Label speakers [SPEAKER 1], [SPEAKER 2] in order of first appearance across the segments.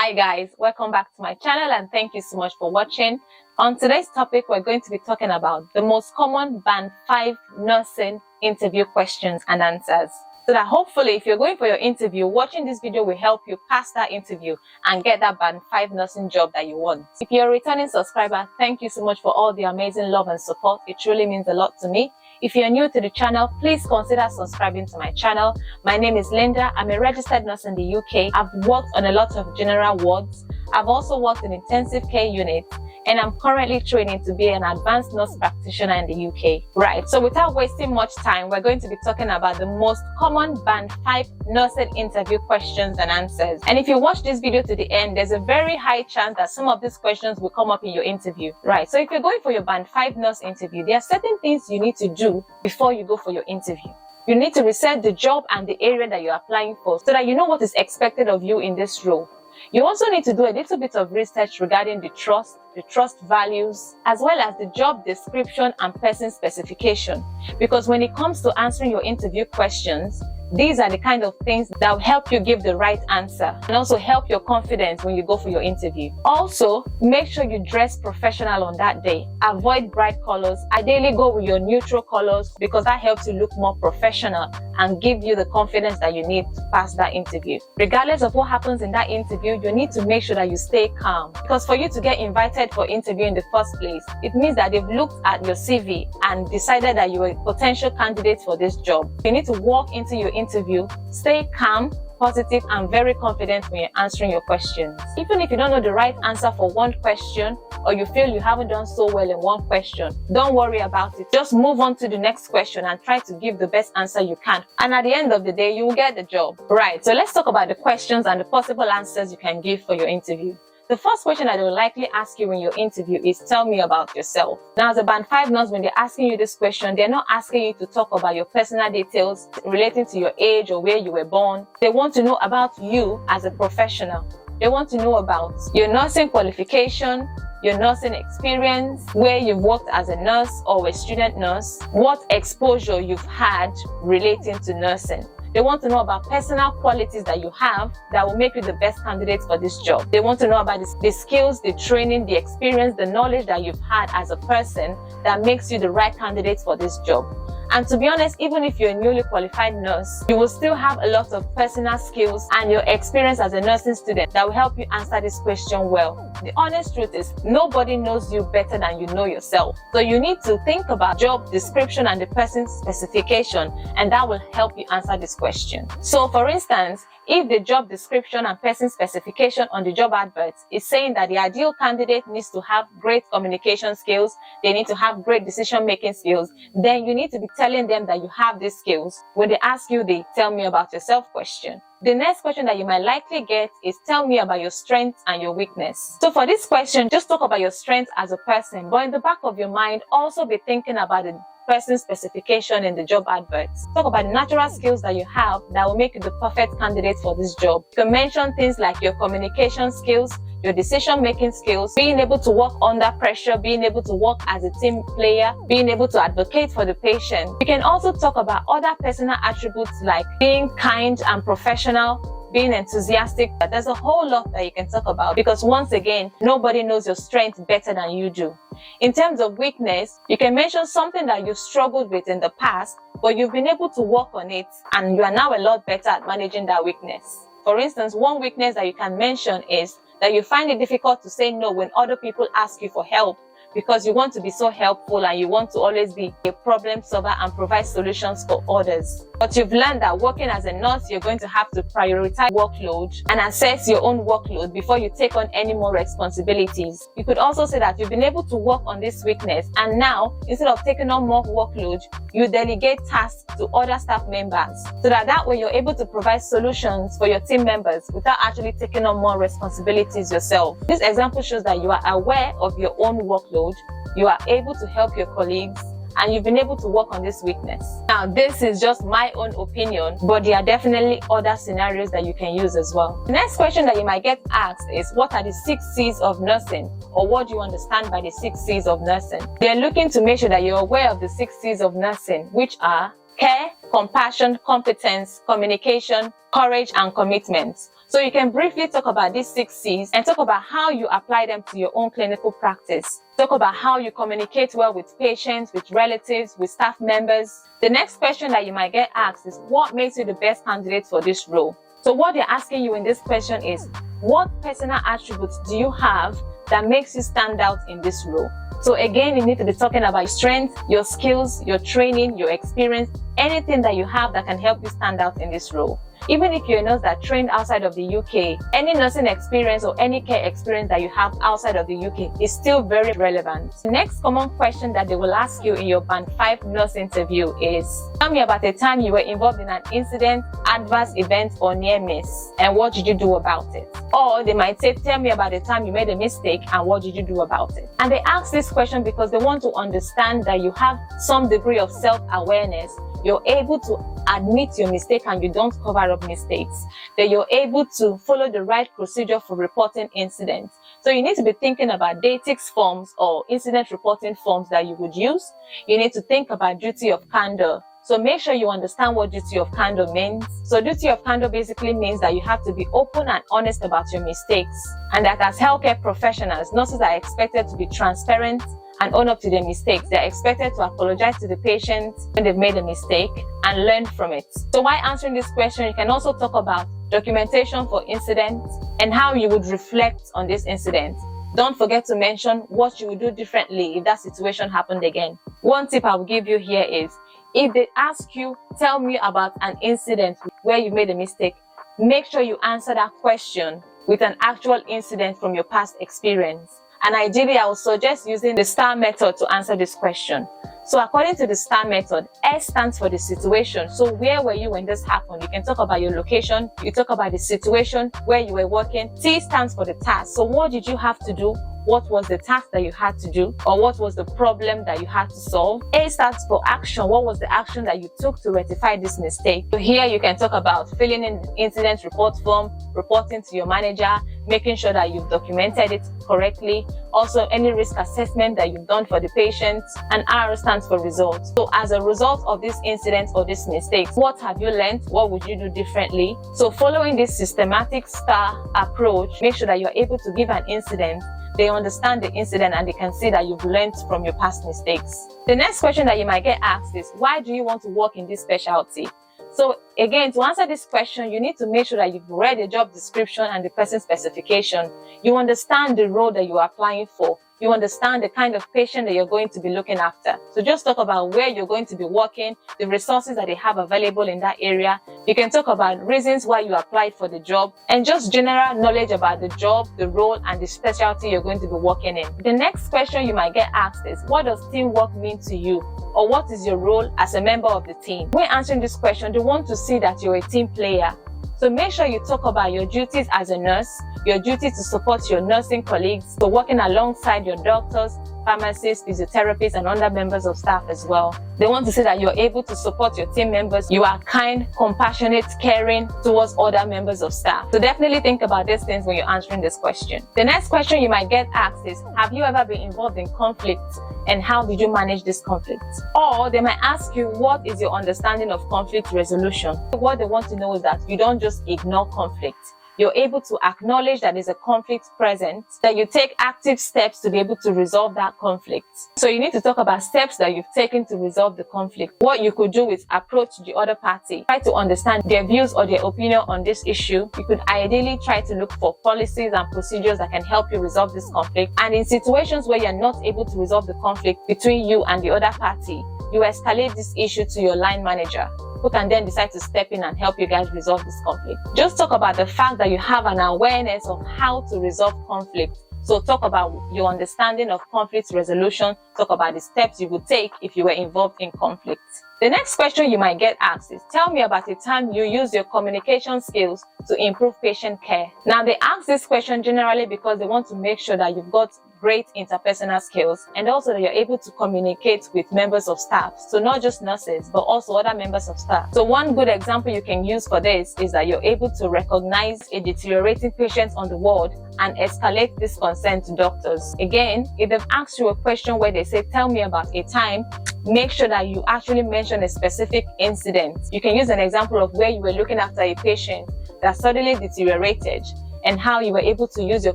[SPEAKER 1] Hi guys, welcome back to my channel and thank you so much for watching. On today's topic, we're going to be talking about the most common Band 5 nursing interview questions and answers. So that hopefully if you're going for your interview, watching this video will help you pass that interview and get that Band 5 nursing job that you want. If you're a returning subscriber, thank you so much for all the amazing love and support. It truly means a lot to me. If you're new to the channel, please consider subscribing to my channel. My name is Linda. I'm a registered nurse in the UK. I've worked on a lot of general wards. I've also worked in intensive care units, and I'm currently training to be an advanced nurse practitioner in the UK. Right, so without wasting much time, we're going to be talking about the most common Band 5 nursing interview questions and answers. And if you watch this video to the end, there's a very high chance that some of these questions will come up in your interview. Right, so if you're going for your Band 5 nurse interview, there are certain things you need to do before you go for your interview. You need to research the job and the area that you're applying for so that you know what is expected of you in this role. You also need to do a little bit of research regarding the trust values, as well as the job description and person specification. Because when it comes to answering your interview questions, these are the kind of things that will help you give the right answer and also help your confidence when you go for your interview. Also, make sure you dress professional on that day. Avoid bright colors. Ideally, go with your neutral colors because that helps you look more professional and give you the confidence that you need to pass that interview. Regardless of what happens in that interview, you need to make sure that you stay calm, because for you to get invited for interview in the first place, it means that they've looked at your CV and decided that you are a potential candidate for this job. You need to walk into your interview, stay calm, positive, and very confident when you're answering your questions. Even if you don't know the right answer for one question, or you feel you haven't done so well in one question, don't worry about it. Just move on to the next question and try to give the best answer you can. And at the end of the day, you will get the job. Right, so let's talk about the questions and the possible answers you can give for your interview. The first question that they will likely ask you in your interview is, tell me about yourself. Now, as a Band 5 nurse, when they're asking you this question, they're not asking you to talk about your personal details relating to your age or where you were born. They want to know about you as a professional. They want to know about your nursing qualification, your nursing experience, where you've worked as a nurse or a student nurse, what exposure you've had relating to nursing. They want to know about personal qualities that you have that will make you the best candidate for this job. They want to know about the skills, the training, the experience, the knowledge that you've had as a person that makes you the right candidate for this job. And to be honest, even if you're a newly qualified nurse, you will still have a lot of personal skills and your experience as a nursing student that will help you answer this question well. The honest truth is, nobody knows you better than you know yourself. So you need to think about job description and the person's specification, and that will help you answer this question. So for instance, if the job description and person specification on the job advert is saying that the ideal candidate needs to have great communication skills, they need to have great decision-making skills, then you need to be telling them that you have these skills when they ask you the tell me about yourself question. The next question that you might likely get is, tell me about your strengths and your weakness. So for this question, just talk about your strengths as a person, but in the back of your mind, also be thinking about the person specification in the job adverts. Talk about the natural skills that you have that will make you the perfect candidate for this job. You can mention things like your communication skills, your decision-making skills, being able to work under pressure, being able to work as a team player, being able to advocate for the patient. You can also talk about other personal attributes like being kind and professional, being enthusiastic. There's a whole lot that you can talk about because once again, nobody knows your strength better than you do. In terms of weakness, you can mention something that you've struggled with in the past, but you've been able to work on it and you are now a lot better at managing that weakness. For instance, one weakness that you can mention is that you find it difficult to say no when other people ask you for help, because you want to be so helpful and you want to always be a problem solver and provide solutions for others. But you've learned that working as a nurse, you're going to have to prioritize workload and assess your own workload before you take on any more responsibilities. You could also say that you've been able to work on this weakness, and now, instead of taking on more workload, you delegate tasks to other staff members so that way you're able to provide solutions for your team members without actually taking on more responsibilities yourself. This example shows that you are aware of your own workload, you are able to help your colleagues, and you've been able to work on this weakness. Now, this is just my own opinion, but there are definitely other scenarios that you can use as well. The next question that you might get asked is, what are the 6 C's of nursing? Or what do you understand by the 6 C's of nursing? They're looking to make sure that you're aware of the 6 C's of nursing, which are care, compassion, competence, communication, courage, and commitment. So you can briefly talk about these 6 C's and talk about how you apply them to your own clinical practice. Talk about how you communicate well with patients, with relatives, with staff members. The next question that you might get asked is, what makes you the best candidate for this role? So what they're asking you in this question is, what personal attributes do you have that makes you stand out in this role? So again, you need to be talking about your strengths, your skills, your training, your experience, anything that you have that can help you stand out in this role. Even if you're a nurse that trained outside of the UK, any nursing experience or any care experience that you have outside of the UK is still very relevant. The next common question that they will ask you in your Band 5 nurse interview is, tell me about a time you were involved in an incident, adverse event, or near miss, and what did you do about it? Or they might say, tell me about a time you made a mistake and what did you do about it? And they ask this question because they want to understand that you have some degree of self-awareness. You're able to admit your mistake and you don't cover up mistakes. That you're able to follow the right procedure for reporting incidents. So you need to be thinking about DATIX forms or incident reporting forms that you would use. You need to think about duty of candor. So make sure you understand what duty of candor means. So duty of candor basically means that you have to be open and honest about your mistakes. And that as healthcare professionals, nurses are expected to be transparent and own up to their mistakes. They're expected to apologize to the patient when they've made a mistake and learn from it. So while answering this question, you can also talk about documentation for incidents and how you would reflect on this incident. Don't forget to mention what you would do differently if that situation happened again. One tip I will give you here is, if they ask you, tell me about an incident where you made a mistake, make sure you answer that question with an actual incident from your past experience. And ideally, I would suggest using the STAR method to answer this question. So according to the STAR method, S stands for the situation. So where were you when this happened? You can talk about your location. You talk about the situation where you were working. T stands for the task. So what did you have to do? What was the task that you had to do? Or what was the problem that you had to solve? A stands for action. What was the action that you took to rectify this mistake? So here you can talk about filling in the incident report form, reporting to your manager, making sure that you've documented it correctly. Also, any risk assessment that you've done for the patient. And R stands for results. So as a result of this incident or this mistake, what have you learned? What would you do differently? So following this systematic STAR approach, make sure that you're able to give an incident. They understand the incident and they can see that you've learned from your past mistakes. The next question that you might get asked is, why do you want to work in this specialty? So again, to answer this question, you need to make sure that you've read the job description and the person specification. You understand the role that you are applying for. You understand the kind of patient that you're going to be looking after. So just talk about where you're going to be working, the resources that they have available in that area. You can talk about reasons why you applied for the job and just general knowledge about the job, the role, and the specialty you're going to be working in. The next question you might get asked is, what does teamwork mean to you? Or what is your role as a member of the team? When answering this question, they want to see that you're a team player. So make sure you talk about your duties as a nurse, your duty to support your nursing colleagues, so working alongside your doctors, pharmacists, physiotherapists, and other members of staff as well. They want to see that you're able to support your team members. You are kind, compassionate, caring towards other members of staff. So definitely think about these things when you're answering this question. The next question you might get asked is, have you ever been involved in conflict? And how did you manage this conflict? Or they might ask you, what is your understanding of conflict resolution? What they want to know is that you don't just ignore conflict. You're able to acknowledge that there's a conflict present, that you take active steps to be able to resolve that conflict. So you need to talk about steps that you've taken to resolve the conflict. What you could do is approach the other party, try to understand their views or their opinion on this issue. You could ideally try to look for policies and procedures that can help you resolve this conflict. And in situations where you're not able to resolve the conflict between you and the other party, you escalate this issue to your line manager, who can then decide to step in and help you guys resolve this conflict. Just talk about the fact that you have an awareness of how to resolve conflict. So talk about your understanding of conflict resolution. Talk about the steps you would take if you were involved in conflict. The next question you might get asked is, tell me about a time you used your communication skills to improve patient care. Now, they ask this question generally because they want to make sure that you've got great interpersonal skills and also that you're able to communicate with members of staff. So not just nurses, but also other members of staff. So one good example you can use for this is that you're able to recognize a deteriorating patient on the ward and escalate this concern to doctors. Again, if they've asked you a question where they say, tell me about a time, make sure that you actually mention a specific incident. You can use an example of where you were looking after a patient that suddenly deteriorated, and how you were able to use your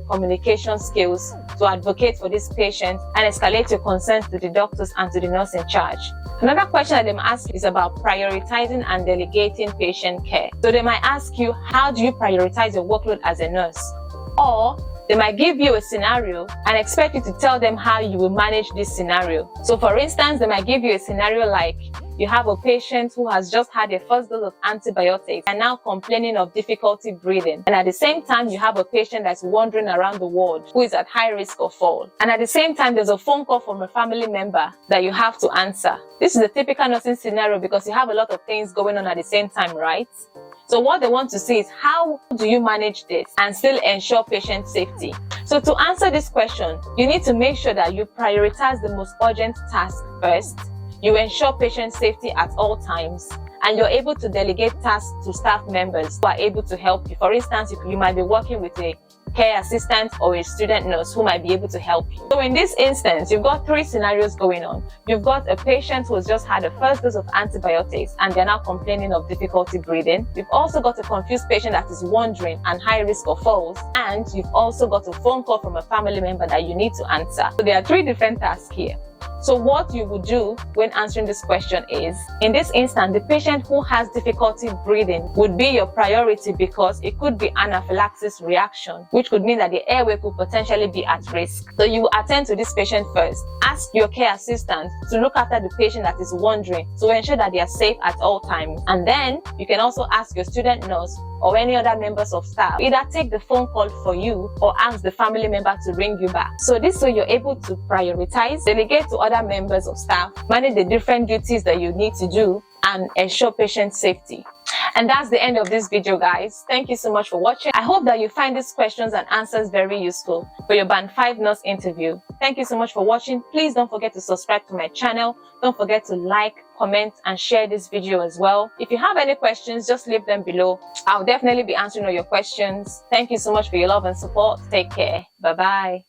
[SPEAKER 1] communication skills to advocate for this patient and escalate your concerns to the doctors and to the nurse in charge. Another question that they might ask you is about prioritizing and delegating patient care. So they might ask you, how do you prioritize your workload as a nurse? Or they might give you a scenario and expect you to tell them how you will manage this scenario. So for instance, they might give you a scenario like, you have a patient who has just had a first dose of antibiotics and now complaining of difficulty breathing. And at the same time, you have a patient that's wandering around the ward who is at high risk of fall. And at the same time, there's a phone call from a family member that you have to answer. This is a typical nursing scenario because you have a lot of things going on at the same time, right? So what they want to see is, how do you manage this and still ensure patient safety? So to answer this question, you need to make sure that you prioritize the most urgent task first. You ensure patient safety at all times, and you're able to delegate tasks to staff members who are able to help you. For instance, you might be working with a care assistant or a student nurse who might be able to help you. So in this instance, you've got three scenarios going on. You've got a patient who has just had a first dose of antibiotics and they're now complaining of difficulty breathing. You've also got a confused patient that is wandering and high risk of falls. And you've also got a phone call from a family member that you need to answer. So there are three different tasks here. So what you would do when answering this question is, in this instance, the patient who has difficulty breathing would be your priority because it could be anaphylaxis reaction, which could mean that the airway could potentially be at risk. So you will attend to this patient first. Ask your care assistant to look after the patient that is wandering to ensure that they are safe at all times. And then you can also ask your student nurse or any other members of staff, either take the phone call for you or ask the family member to ring you back. So this way you're able to prioritize, delegate to other members of staff, manage the different duties that you need to do, and ensure patient safety. And that's the end of this video, guys. Thank you so much for watching. I hope that you find these questions and answers very useful for your Band 5 nurse interview. Thank you so much for watching. Please don't forget to subscribe to my channel. Don't forget to like, comment, and share this video as well. If you have any questions, just leave them below. I'll definitely be answering all your questions. Thank you so much for your love and support. Take care. Bye-bye.